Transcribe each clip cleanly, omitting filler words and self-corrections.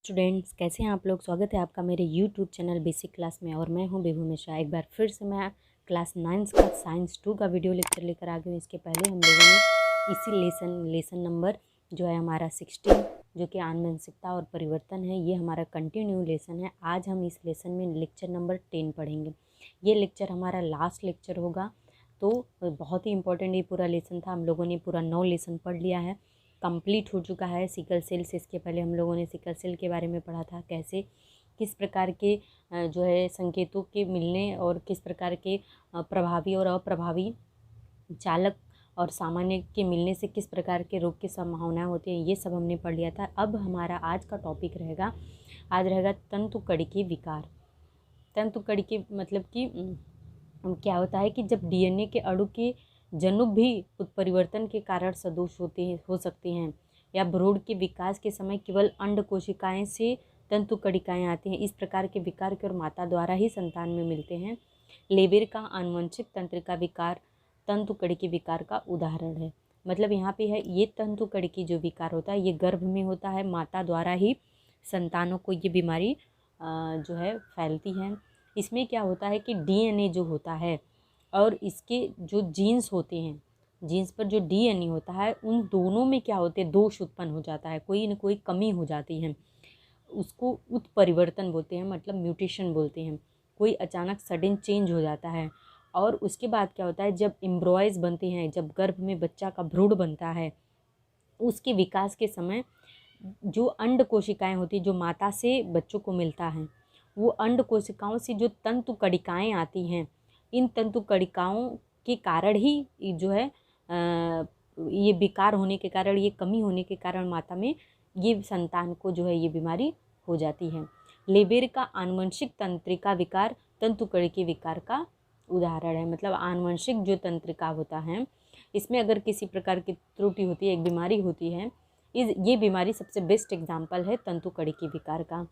Students, कैसे हैं आप लोग। स्वागत है आपका मेरे यूट्यूब चैनल बेसिक क्लास में। और मैं हूं बेबू मिश्रा। एक बार फिर से मैं क्लास 9 का साइंस 2 का वीडियो लेक्चर लेकर आ गई हूँ। इसके पहले हम लोगों ने इसी लेसन नंबर जो है हमारा 16, जो कि आनुवंशिकता और परिवर्तन है, ये हमारा कंटिन्यू लेसन है। आज हम इस लेसन में लेक्चर नंबर 10 पढ़ेंगे। ये लेक्चर हमारा लास्ट लेक्चर होगा, तो बहुत ही इंपॉर्टेंट ये पूरा लेसन था। हम लोगों ने पूरा 9 लेसन पढ़ लिया है, कंप्लीट हो चुका है। सिकल सेल से इसके पहले हम लोगों ने सिकल सेल के बारे में पढ़ा था, कैसे किस प्रकार के जो है संकेतों के मिलने और किस प्रकार के प्रभावी और अप्रभावी चालक और सामान्य के मिलने से किस प्रकार के रोग की संभावना होती है, ये सब हमने पढ़ लिया था। अब हमारा आज का टॉपिक रहेगा, आज रहेगा तंतुकड़िकी विकार। तंतुकड़िकी मतलब कि क्या होता है कि जब डीएनए के अणु के जनुक भी उत्परिवर्तन के कारण सदोष हो सकते हैं, या भ्रूण के विकास के समय केवल अंड कोशिकाएं से तंतुकड़िकाएं आती हैं। इस प्रकार के विकार केवल माता द्वारा ही संतान में मिलते हैं। लेबेर का आनुवंशिक तंत्रिका विकार तंतुकड़िकी विकार का उदाहरण है। मतलब यहाँ पे है, ये तंतुकड़िकी जो विकार होता है ये गर्भ में होता है, माता द्वारा ही संतानों को ये बीमारी जो है फैलती है। इसमें क्या होता है कि डीएनए जो होता है और इसके जो जीन्स होते हैं, जीन्स पर जो डीएनए होता है, उन दोनों में क्या होते हैं, दोष उत्पन्न हो जाता है, कोई न कोई कमी हो जाती है। उसको उत्परिवर्तन बोलते हैं, मतलब म्यूटेशन बोलते हैं। कोई अचानक सडन चेंज हो जाता है। और उसके बाद क्या होता है, जब एम्ब्रॉयज़ बनते हैं, जब गर्भ में बच्चा का भ्रूण बनता है, उसके विकास के समय जो अंड कोशिकाएं होती हैं, जो माता से बच्चों को मिलता है, वो अंड कोशिकाओं से जो तंतु कड़िकाएँ आती हैं, इन तंतु कड़िकाओं के कारण ही जो है ये विकार होने के कारण, ये कमी होने के कारण माता में ये संतान को जो है ये बीमारी हो जाती है। लेबेर का आनुवंशिक तंत्रिका विकार तंतुकड़िकी विकार का उदाहरण है। मतलब आनुवंशिक जो तंत्रिका होता है, इसमें अगर किसी प्रकार की त्रुटि होती है, एक बीमारी होती है, ये बीमारी सबसे बेस्ट एग्जाम्पल है तंतुकड़िकी विकार का।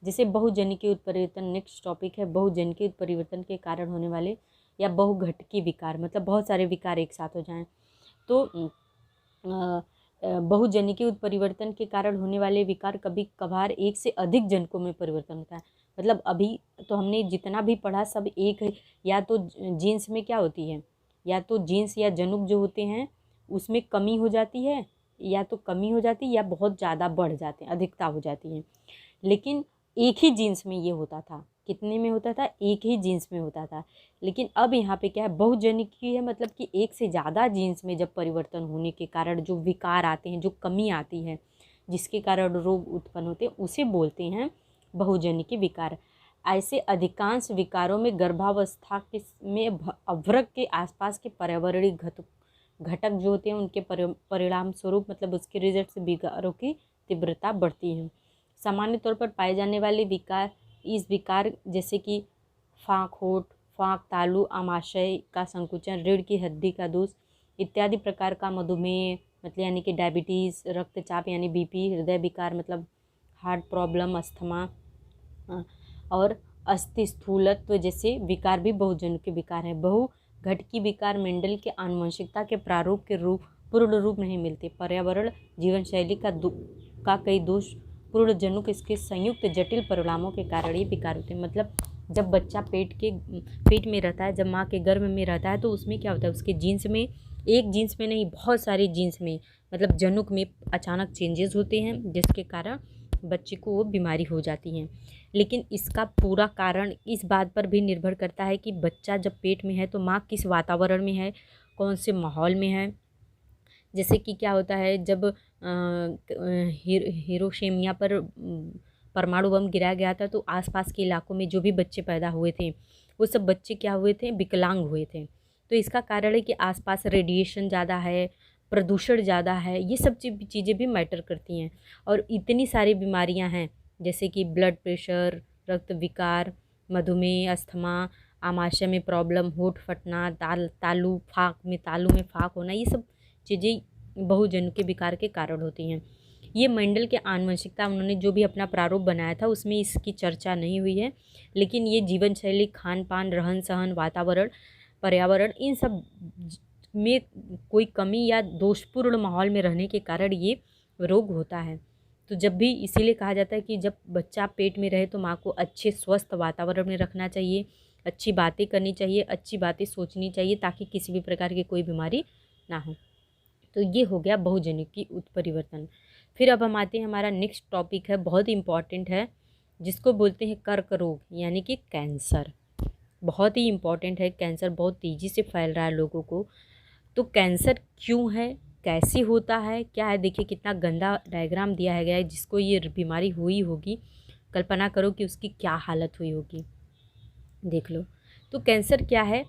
जैसे बहुजनिकी उत्परिवर्तन, नेक्स्ट टॉपिक है बहुजनिकी उत्परिवर्तन के कारण होने वाले या बहुघटकी विकार, मतलब बहुत सारे विकार एक साथ हो जाएं तो बहुजनिकी उत्परिवर्तन के कारण होने वाले विकार कभी कभार एक से अधिक जनकों में परिवर्तन होता है। मतलब अभी तो हमने जितना भी पढ़ा सब एक है, या तो जीन्स में क्या होती है, या तो जीन्स या जनुक जो होते हैं उसमें कमी हो जाती है, या तो कमी हो जाती है या बहुत ज़्यादा बढ़ जाते हैं, अधिकता हो जाती है। लेकिन एक ही जीन्स में ये होता था, कितने में होता था, एक ही जीन्स में होता था। लेकिन अब यहाँ पे क्या है, बहुजनिकी है, मतलब कि एक से ज़्यादा जीन्स में जब परिवर्तन होने के कारण जो विकार आते हैं, जो कमी आती है, जिसके कारण रोग उत्पन्न होते हैं, उसे बोलते हैं बहुजनिकी विकार। ऐसे अधिकांश विकारों में गर्भावस्था के में अभ्रक के आसपास के पर्यावरणीय घटक जो होते हैं, उनके परिणाम स्वरूप, मतलब उसके रिजल्ट से विकारों की तीव्रता बढ़ती है। सामान्य तौर पर पाए जाने वाले विकार, इस विकार जैसे कि फाँक होठ, फाँक तालु, आमाशय का संकुचन, रीढ़ की हड्डी का दोष इत्यादि प्रकार का मधुमेह, मतलब यानी कि डायबिटीज़, रक्तचाप यानी बीपी, हृदय विकार मतलब हार्ट प्रॉब्लम, अस्थमा और अस्थि स्थूलत्व जैसे विकार भी बहुजनिकी विकार हैं। बहुघटकी विकार मेंडल के आनुवंशिकता के प्रारूप के पूर्ण रूप नहीं मिलते। पर्यावरण, जीवन शैली का कई दोष, पूर्ण जनुक इसके संयुक्त जटिल परिणामों के कारण ये विकार होते हैं। मतलब जब बच्चा पेट में रहता है, जब माँ के गर्भ में रहता है, तो उसमें क्या होता है, उसके जीन्स में, एक जीन्स में नहीं, बहुत सारे जीन्स में, मतलब जनुक में अचानक चेंजेस होते हैं, जिसके कारण बच्चे को वो बीमारी हो जाती है। लेकिन इसका पूरा कारण इस बात पर भी निर्भर करता है कि बच्चा जब पेट में है तो माँ किस वातावरण में है, कौन से माहौल में है। जैसे कि क्या होता है, जब हिरोशिमा पर परमाणु बम गिराया गया था, तो आसपास के इलाकों में जो भी बच्चे पैदा हुए थे, वो सब बच्चे क्या हुए थे, विकलांग हुए थे। तो इसका कारण है कि आसपास रेडिएशन ज़्यादा है, प्रदूषण ज़्यादा है, ये सब चीज़ें भी मैटर करती हैं। और इतनी सारी बीमारियां हैं, जैसे कि ब्लड प्रेशर, रक्त विकार, मधुमेह, अस्थमा, आमाशय में प्रॉब्लम, होठ फटना, तालू में फाक होना, ये सब चीज़ें बहुजनिकी विकार के कारण होती हैं। ये मेंडल के आनुवंशिकता, उन्होंने जो भी अपना प्रारूप बनाया था उसमें इसकी चर्चा नहीं हुई है, लेकिन ये जीवन शैली, खान पान, रहन सहन, वातावरण, पर्यावरण, इन सब में कोई कमी या दोषपूर्ण माहौल में रहने के कारण ये रोग होता है। तो जब भी इसीलिए कहा जाता है कि जब बच्चा पेट में रहे तो माँ को अच्छे स्वस्थ वातावरण में रखना चाहिए, अच्छी बातें करनी चाहिए, अच्छी बातें सोचनी चाहिए, ताकि किसी भी प्रकार की कोई बीमारी ना हो। तो ये हो गया बहुजनिकी उत्परिवर्तन। फिर अब हम आते हैं, हमारा नेक्स्ट टॉपिक है, बहुत इम्पॉर्टेंट है, जिसको बोलते हैं कर्क रोग यानी कि कैंसर। बहुत ही इम्पॉर्टेंट है, कैंसर बहुत तेज़ी से फैल रहा है लोगों को। तो कैंसर क्यों है, कैसे होता है, क्या है, देखिए कितना गंदा डायग्राम दिया है गया है। जिसको ये बीमारी हुई होगी, कल्पना करो कि उसकी क्या हालत हुई होगी, देख लो। तो कैंसर क्या है,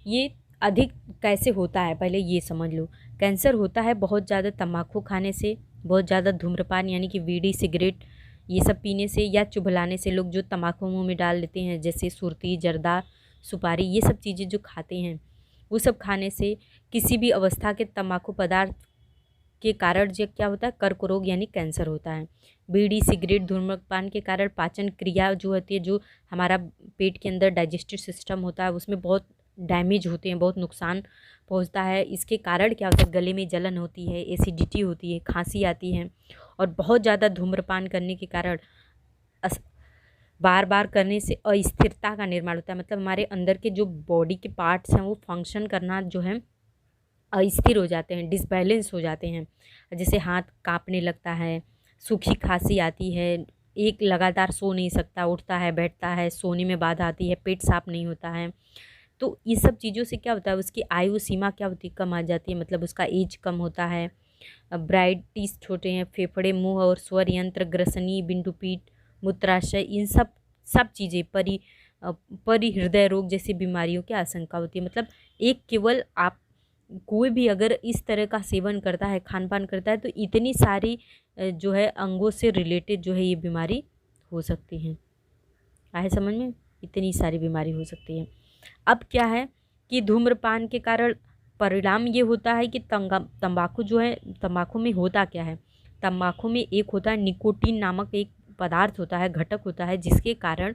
ये अधिक कैसे होता है, पहले ये समझ लो। कैंसर होता है बहुत ज़्यादा तम्बाकू खाने से, बहुत ज़्यादा धूम्रपान यानी कि बीड़ी सिगरेट ये सब पीने से, या चुभलाने से। लोग जो तम्बाकू मुंह में डाल लेते हैं, जैसे सुरती, जर्दा, सुपारी, ये सब चीज़ें जो खाते हैं, वो सब खाने से, किसी भी अवस्था के तम्बाकू पदार्थ के कारण जो क्या होता है, कर्क रोग यानी कैंसर होता है। बीड़ी सिगरेट धूम्रपान के कारण पाचन क्रिया जो होती है, जो हमारा पेट के अंदर डाइजेस्टिव सिस्टम होता है, उसमें बहुत डैमेज होते हैं, बहुत नुकसान पहुंचता है। इसके कारण क्या होता है, गले में जलन होती है, एसिडिटी होती है, खांसी आती है। और बहुत ज़्यादा धूम्रपान करने के कारण बार बार करने से अस्थिरता का निर्माण होता है। मतलब हमारे अंदर के जो बॉडी के पार्ट्स हैं वो फंक्शन करना जो है अस्थिर हो जाते हैं, डिसबैलेंस हो जाते हैं। जैसे हाथ कांपने लगता है, सूखी खांसी आती है, एक लगातार सो नहीं सकता, उठता है बैठता है, सोने में बाधा आती है, पेट साफ नहीं होता है। तो ये सब चीज़ों से क्या होता है, उसकी आयु सीमा क्या होती है, कम आ जाती है। मतलब उसका एज कम होता है, ब्राइटिस छोटे हैं, फेफड़े, मुंह और स्वर यंत्र, ग्रसनी, बिंदुपीठ, मूत्राशय, इन सब चीज़ें परिहृदय रोग जैसी बीमारियों की आशंका होती है। मतलब एक केवल आप कोई भी अगर इस तरह का सेवन करता है, खान पान करता है, तो इतनी सारी जो है अंगों से रिलेटेड जो है ये बीमारी हो सकती है। आए समझ में, इतनी सारी बीमारी हो सकती है। अब क्या है कि धूम्रपान के कारण परिणाम ये होता है कि तंबाकू जो है, तंबाकू में होता क्या है, तंबाकू में एक होता है निकोटीन नामक एक पदार्थ होता है, घटक होता है, जिसके कारण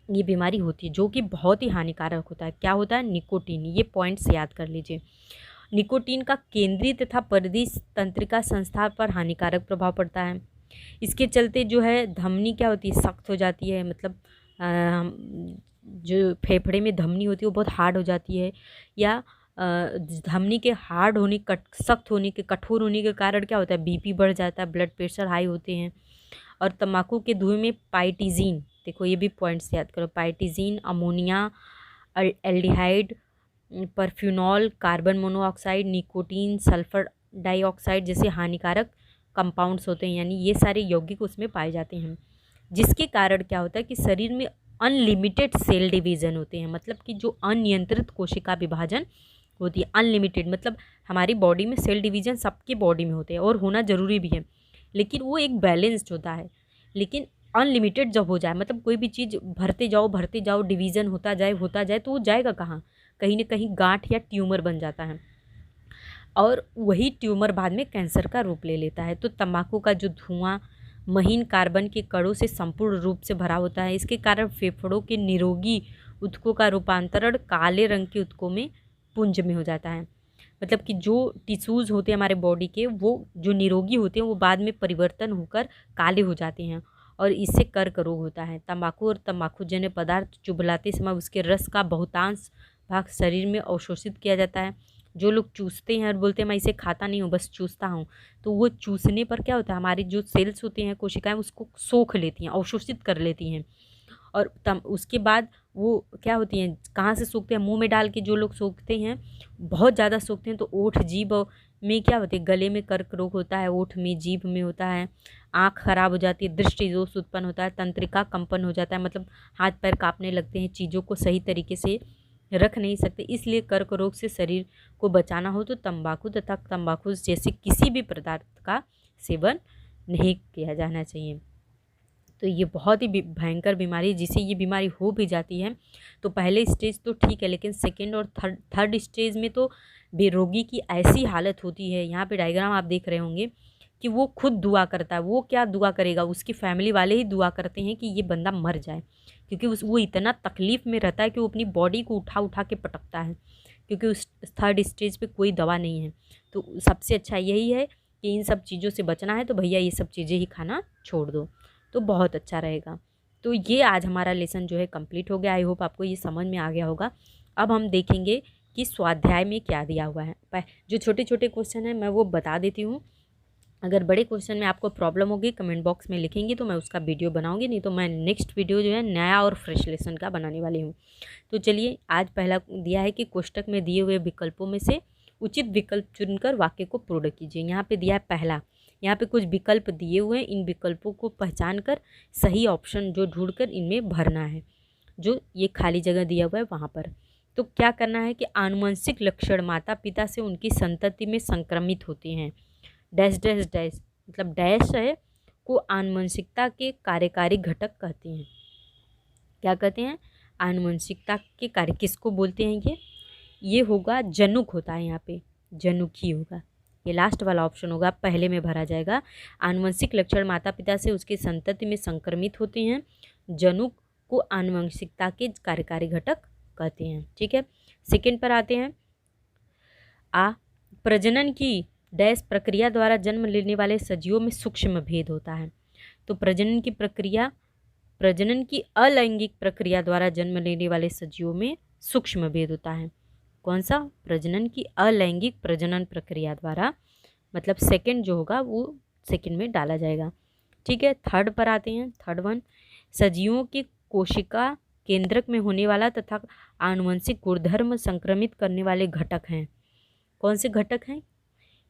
ये बीमारी होती है, जो कि बहुत ही हानिकारक होता है। क्या होता है, निकोटीन। ये पॉइंट्स याद कर लीजिए। निकोटीन का केंद्रीय तथा परिधि तंत्रिका संस्था पर हानिकारक प्रभाव पड़ता है। इसके चलते जो है धमनी क्या होती है, सख्त हो जाती है। मतलब जो फेफड़े में धमनी होती है वो बहुत हार्ड हो जाती है, या धमनी के हार्ड होने, सख्त होने के, कठोर होने के कारण क्या होता है, बीपी बढ़ जाता है, ब्लड प्रेशर हाई होते हैं। और तंबाकू के धुएं में पाइटिजीन, देखो ये भी पॉइंट्स याद करो, पाइटिजीन, अमोनिया, एल्डिहाइड, परफ्यूनॉल, carbon monoxide, nicotine, sulphur dioxide जैसे हानिकारक कंपाउंड्स होते हैं, यानी ये सारे यौगिक उसमें पाए जाते हैं। जिसके कारण क्या होता है कि शरीर में अनलिमिटेड सेल डिवीज़न होते हैं। मतलब कि जो अनियंत्रित कोशिका विभाजन होती है, अनलिमिटेड, मतलब हमारी बॉडी में सेल डिवीज़न सबके बॉडी में होते हैं और होना ज़रूरी भी है, लेकिन वो एक बैलेंस्ड होता है। लेकिन अनलिमिटेड जब हो जाए, मतलब कोई भी चीज़ भरते जाओ, डिवीज़न होता जाए तो वो जाएगा कहाँ, कहीं ना कहीं गांठ या ट्यूमर बन जाता है, और वही ट्यूमर बाद में कैंसर का रूप ले लेता है। तो तंबाकू का जो धुआं महीन कार्बन के कणों से संपूर्ण रूप से भरा होता है। इसके कारण फेफड़ों के निरोगी ऊतकों का रूपांतरण काले रंग के ऊतकों में, पुंज में हो जाता है। मतलब कि जो टिश्यूज़ होते हैं हमारे बॉडी के, वो जो निरोगी होते हैं वो बाद में परिवर्तन होकर काले हो जाते हैं, और इससे कर्क रोग होता है। तंबाकू और तंबाकूजन्य पदार्थ चुभलाते समय उसके रस का बहुतांश भाग शरीर में अवशोषित किया जाता है। जो लोग चूसते हैं और बोलते हैं मैं इसे खाता नहीं हूँ, बस चूसता हूँ, तो वो चूसने पर क्या होता है, हमारी जो सेल्स होते हैं, कोशिकाएं, उसको सोख लेती हैं, अवशोषित कर लेती हैं। और उसके बाद वो क्या होती हैं, कहाँ से सूखते हैं, मुंह में डाल के जो लोग सूखते हैं, बहुत ज़्यादा सूखते हैं, तो ओठ जीभ में क्या होती है, गले में कर्क रोग होता है, ओठ में, जीभ में होता है, आँख खराब हो जाती है, दृष्टि दोष उत्पन्न होता है, तंत्रिका कंपन हो जाता है। मतलब हाथ पैर कांपने लगते हैं, चीज़ों को सही तरीके से रख नहीं सकते। इसलिए कर्क रोग से शरीर को बचाना हो तो तंबाकू तथा तंबाकू जैसे किसी भी पदार्थ का सेवन नहीं किया जाना चाहिए। तो ये बहुत ही भयंकर बीमारी है। जिसे ये बीमारी हो भी जाती है तो पहले स्टेज तो ठीक है, लेकिन सेकेंड और थर्ड स्टेज में तो रोगी की ऐसी हालत होती है, यहाँ पे डायग्राम आप देख रहे होंगे, कि वो खुद दुआ करता है। वो क्या दुआ करेगा, उसकी फैमिली वाले ही दुआ करते हैं कि ये बंदा मर जाए, क्योंकि वो इतना तकलीफ़ में रहता है कि वो अपनी बॉडी को उठा उठा के पटकता है, क्योंकि उस थर्ड स्टेज पे कोई दवा नहीं है। तो सबसे अच्छा यही है कि इन सब चीज़ों से बचना है तो भैया ये सब चीज़ें ही खाना छोड़ दो, तो बहुत अच्छा रहेगा। तो ये आज हमारा लेसन जो है कंप्लीट हो गया। आई होप आपको ये समझ में आ गया होगा। अब हम देखेंगे कि स्वाध्याय में क्या दिया हुआ है। जो छोटे छोटे क्वेश्चन है मैं वो बता देती हूँ। अगर बड़े क्वेश्चन में आपको प्रॉब्लम होगी कमेंट बॉक्स में लिखेंगे तो मैं उसका वीडियो बनाऊंगी, नहीं तो मैं नेक्स्ट वीडियो जो है नया और फ्रेश लेसन का बनाने वाली हूँ। तो चलिए, आज पहला दिया है कि कोष्टक में दिए हुए विकल्पों में से उचित विकल्प चुनकर वाक्य को पूर्ण कीजिए। यहाँ पे दिया है पहला, यहाँ पे कुछ विकल्प दिए हुए हैं, इन विकल्पों को पहचान कर सही ऑप्शन जो ढूंढकर इनमें भरना है। जो ये खाली जगह दिया हुआ है वहाँ पर तो क्या करना है कि आनुवंशिक लक्षण माता पिता से उनकी संतति में संक्रमित होते हैं। डैश डैश डैश मतलब डैश है को आनुवंशिकता के कार्यकारी घटक कहते हैं। क्या कहते हैं? आनुवंशिकता के कार्य। किसको बोलते हैं? ये होगा जनुक होता है, यहाँ पे जनुक ही होगा। ये लास्ट वाला ऑप्शन होगा, पहले में भरा जाएगा। आनुवंशिक लक्षण माता पिता से उसकी संतति में संक्रमित होते हैं। जनुक को आनुवंशिकता के कार्यकारी घटक कहते हैं। ठीक है, सेकेंड पर आते हैं। प्रजनन की डैश प्रक्रिया द्वारा जन्म लेने वाले सजीवों में सूक्ष्म भेद होता है। तो प्रजनन की अलैंगिक प्रक्रिया द्वारा जन्म लेने वाले सजीवों में सूक्ष्म भेद होता है। कौन सा? प्रजनन की अलैंगिक प्रजनन प्रक्रिया द्वारा, मतलब सेकंड जो होगा वो सेकंड में डाला जाएगा। ठीक है, थर्ड पर आते हैं। थर्ड वन, सजीवों की कोशिका केंद्रक में होने वाला तथा आनुवंशिक गुणधर्म संक्रमित करने वाले घटक हैं। कौन से घटक हैं?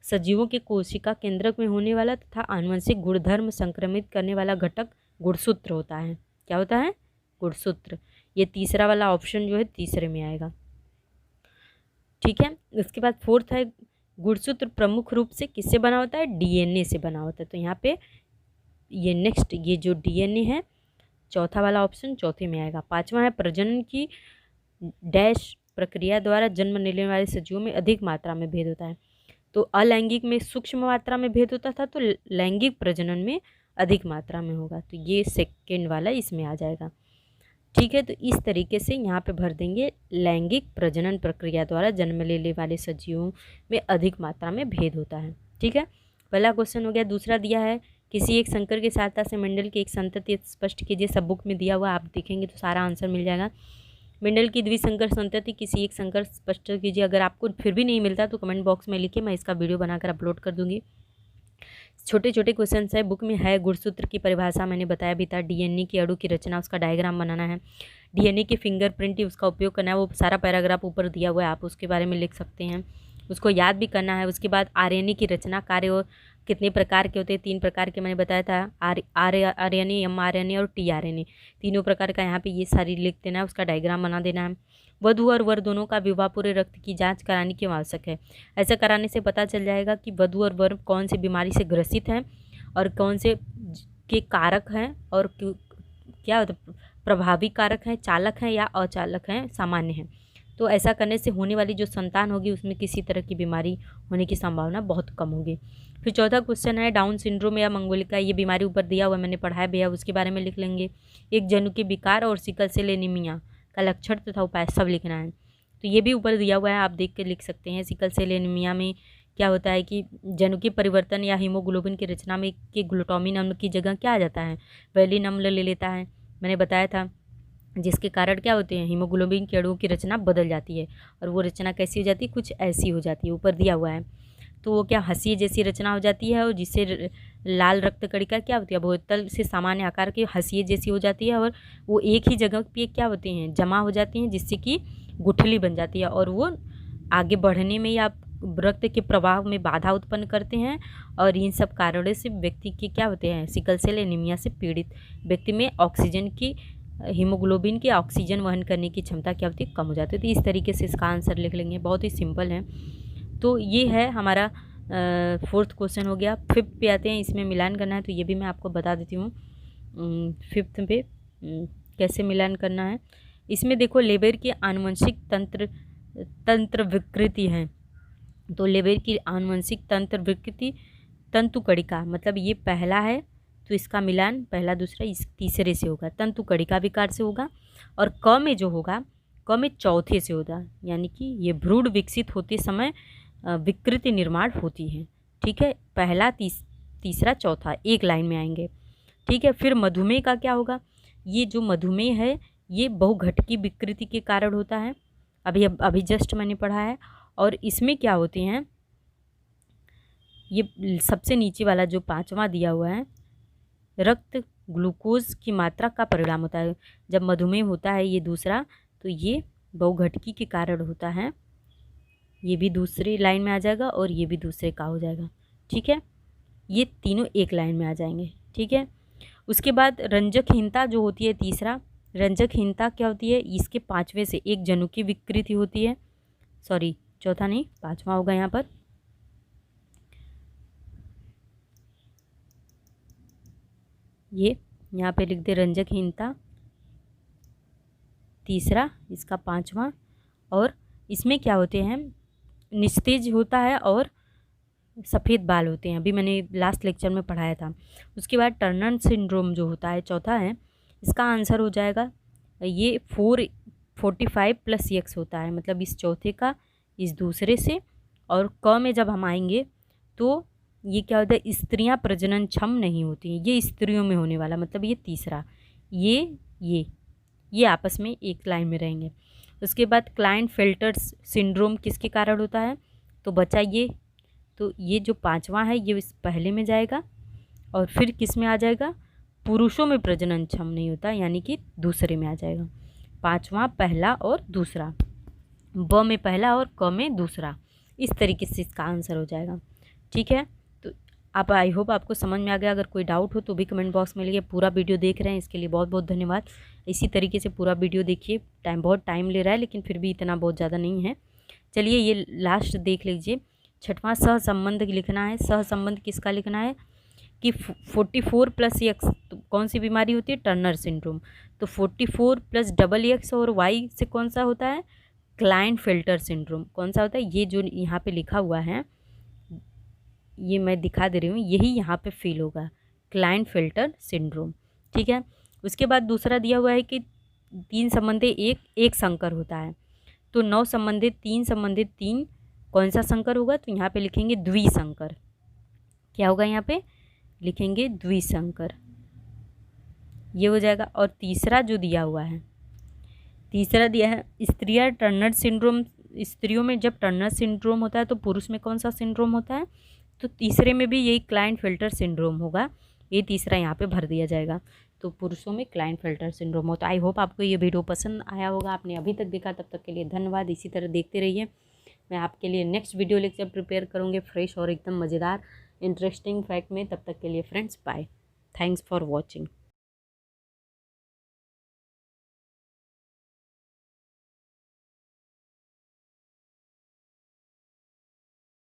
सजीवों के कोशिका केंद्रक में होने वाला तथा आनुवंशिक गुणधर्म संक्रमित करने वाला घटक गुणसूत्र होता है। क्या होता है? गुणसूत्र। ये तीसरा वाला ऑप्शन जो है तीसरे में आएगा। ठीक है, इसके बाद फोर्थ है, गुणसूत्र प्रमुख रूप से किससे बना होता है? डीएनए से बना होता है। तो यहाँ पे ये नेक्स्ट ये जो डीएनए है चौथा वाला ऑप्शन चौथे में आएगा। पांचवा है, प्रजनन की डैश प्रक्रिया द्वारा जन्म लेने वाले सजीवों में अधिक मात्रा में भेद होता है। तो अलैंगिक में सूक्ष्म मात्रा में भेद होता था, तो लैंगिक प्रजनन में अधिक मात्रा में होगा। तो ये सेकेंड वाला इसमें आ जाएगा। ठीक है, तो इस तरीके से यहाँ पे भर देंगे लैंगिक प्रजनन प्रक्रिया द्वारा जन्म लेने वाले सजीवों में अधिक मात्रा में भेद होता है। ठीक है, पहला क्वेश्चन हो गया। दूसरा दिया है, किसी एक संकर की सहायता से मेंडल की एक संतति स्पष्ट कीजिए। सब बुक में दिया हुआ, आप देखेंगे तो सारा आंसर मिल जाएगा। मेंडल की द्विसंकर संतति किसी एक संकर स्पष्ट कीजिए। अगर आपको फिर भी नहीं मिलता तो कमेंट बॉक्स में लिखिए, मैं इसका वीडियो बनाकर अपलोड कर दूंगी। छोटे छोटे क्वेश्चन है, बुक में है। गुणसूत्र की परिभाषा मैंने बताया भी था। डीएनए की अणु की रचना, उसका डायग्राम बनाना है। डीएनए की फिंगरप्रिंट ही उसका उपयोग करना है। वो सारा पैराग्राफ ऊपर दिया हुआ है, आप उसके बारे में लिख सकते हैं, उसको याद भी करना है। उसके बाद आरएनए की रचना, कार्य और कितने प्रकार के होते हैं? 3 प्रकार के मैंने बताया था, आरएनए, एमआरएनए और टीआरएनए। तीनों प्रकार का यहाँ पे ये सारी लिख देना है, उसका डायग्राम बना देना है। वधू और वर दोनों का विवाह पूरे रक्त की जांच कराने की आवश्यक है। ऐसा कराने से पता चल जाएगा कि वधू और वर कौन सी बीमारी से ग्रसित हैं और कौन से के कारक हैं और क्या प्रभावी कारक हैं, चालक हैं या अचालक हैं, सामान्य हैं। तो ऐसा करने से होने वाली जो संतान होगी उसमें किसी तरह की बीमारी होने की संभावना बहुत कम होगी। फिर चौथा क्वेश्चन है, डाउन सिंड्रोम या मंगोलिका, ये बीमारी ऊपर दिया हुआ, मैंने पढ़ाया भी है, उसके बारे में लिख लेंगे। एक जनु के विकार और सिकल सेल एनीमिया का लक्षण तथा उपाय सब लिखना है। तो ये भी ऊपर दिया हुआ है, आप देख के लिख सकते हैं। सिकल सेल एनीमिया में क्या होता है कि जनु के परिवर्तन या हीमोग्लोबिन की रचना में के ग्लूटामिन अम्ल की जगह क्या आ जाता है? वैलिन अम्ल ले लेता है, मैंने बताया था, जिसके कारण क्या होते हैं? हीमोग्लोबिन के अणुओं की रचना बदल जाती है। और वो रचना कैसी हो जाती है? कुछ ऐसी हो जाती है, ऊपर दिया हुआ है। तो वो क्या हंसी जैसी रचना हो जाती है और जिससे लाल रक्त कणिका क्या होती है? बहुतल से सामान्य आकार की हंसी जैसी हो जाती है और वो एक ही जगह पे क्या होते हैं? जमा हो जाती हैं, जिससे कि गुठली बन जाती है और वो आगे बढ़ने में या रक्त के प्रवाह में बाधा उत्पन्न करते हैं। और इन सब कारणों से व्यक्ति के क्या होते हैं? सिकल सेल एनीमिया से पीड़ित व्यक्ति में ऑक्सीजन की, हीमोग्लोबिन के ऑक्सीजन वहन करने की क्षमता क्या होती है? कम हो जाती है। तो इस तरीके से इसका आंसर लिख लेंगे, बहुत ही सिंपल है। तो ये है हमारा फोर्थ क्वेश्चन हो गया। फिफ्थ पे आते हैं, इसमें मिलान करना है, तो ये भी मैं आपको बता देती हूँ। फिफ्थ पे कैसे मिलान करना है, इसमें देखो लेबर की आनुवंशिक तंत्र विकृति है। तो लेबर की आनुवंशिक तंत्र विकृति तंतु कणिका, मतलब ये पहला है तो इसका मिलान पहला दूसरा इस तीसरे से होगा, तंतु कणिका विकार से होगा। और क में जो होगा, क में चौथे से होगा, यानी कि ये भ्रूण विकसित होते समय विकृति निर्माण होती है। ठीक है, पहला, तीसरा, चौथा एक लाइन में आएंगे। ठीक है, फिर मधुमेह का क्या होगा, ये जो मधुमेह है ये बहुघटकी विकृति के कारण होता है, अभी जस्ट मैंने पढ़ा है। और इसमें क्या होते हैं, ये सबसे नीचे वाला जो 5वां दिया हुआ है, रक्त ग्लूकोज की मात्रा का परिणाम होता है। जब मधुमेह होता है ये दूसरा, तो ये बहुघटकी के कारण होता है। ये भी दूसरी लाइन में आ जाएगा और ये भी दूसरे का हो जाएगा। ठीक है, ये तीनों एक लाइन में आ जाएंगे। ठीक है, उसके बाद रंजकहीनता जो होती है तीसरा, रंजकहीनता क्या होती है, इसके 5वें से एक जनु की विकृति होती है, सॉरी चौथा नहीं 5वां होगा यहाँ पर। ये यहाँ पे लिख दे रंजकहीनता तीसरा, इसका 5वां। और इसमें क्या होते हैं, निस्तेज होता है और सफ़ेद बाल होते हैं, अभी मैंने लास्ट लेक्चर में पढ़ाया था। उसके बाद टर्नर सिंड्रोम जो होता है चौथा है, इसका आंसर हो जाएगा ये 445 + x होता है, मतलब इस चौथे का इस दूसरे से। और क में जब हम आएंगे तो ये क्या होता है, स्त्रियां प्रजनन क्षम नहीं होती हैं, ये स्त्रियों में होने वाला, मतलब ये तीसरा, ये आपस में एक लाइन में रहेंगे। उसके बाद क्लाइनफेल्टर सिंड्रोम किसके कारण होता है, तो बचा ये, तो ये जो 5वां है ये इस पहले में जाएगा। और फिर किस में आ जाएगा, पुरुषों में प्रजनन क्षम नहीं होता, यानी कि दूसरे में आ जाएगा। 5वां पहला और दूसरा, ब में पहला और क में दूसरा, इस तरीके से इसका आंसर हो जाएगा। ठीक है, तो आप, आई होप आपको समझ में आ गया। अगर कोई डाउट हो तो भी कमेंट बॉक्स में लिखिए। पूरा वीडियो देख रहे हैं इसके लिए बहुत बहुत धन्यवाद। इसी तरीके से पूरा वीडियो देखिए, बहुत टाइम ले रहा है लेकिन फिर भी इतना बहुत ज़्यादा नहीं है। चलिए ये लास्ट देख लीजिए। 6वां सहसंबंध लिखना है। सहसंबंध किसका लिखना है कि 44 + x, तो कौन सी बीमारी होती है, टर्नर सिंड्रोम। तो 44 + XX और y से कौन सा होता है, क्लाइनफेल्टर सिंड्रोम। कौन सा होता है, ये जो यहाँ पे लिखा हुआ है, ये मैं दिखा दे रही हूँ, यही यहाँ पे फील होगा, क्लाइनफेल्टर सिंड्रोम। ठीक है, उसके बाद दूसरा दिया हुआ है कि 3 संबंधित एक संकर होता है। तो 9 संबंधित 3 कौन सा संकर होगा, तो यहाँ पे लिखेंगे द्विसंकर। क्या होगा, यहाँ पे लिखेंगे द्विसंकर, ये हो जाएगा। और तीसरा जो दिया हुआ है, तीसरा दिया है स्त्रियां टर्नर सिंड्रोम। स्त्रियों में जब टर्नर सिंड्रोम होता है तो पुरुष में कौन सा सिंड्रोम होता है, तो तीसरे में भी यही क्लाइनफेल्टर सिंड्रोम होगा, ये तीसरा यहाँ पे भर दिया जाएगा। तो पुरुषों में क्लाइनफेल्टर सिंड्रोम होता है। आई होप आपको ये वीडियो पसंद आया होगा। आपने अभी तक देखा, तब तक के लिए धन्यवाद। इसी तरह देखते रहिए। मैं आपके लिए नेक्स्ट वीडियो लेक्चर प्रिपेयर करूँगी, फ्रेश और एकदम मज़ेदार इंटरेस्टिंग फैक्ट में। तब तक के लिए friends, bye, thanks for watching.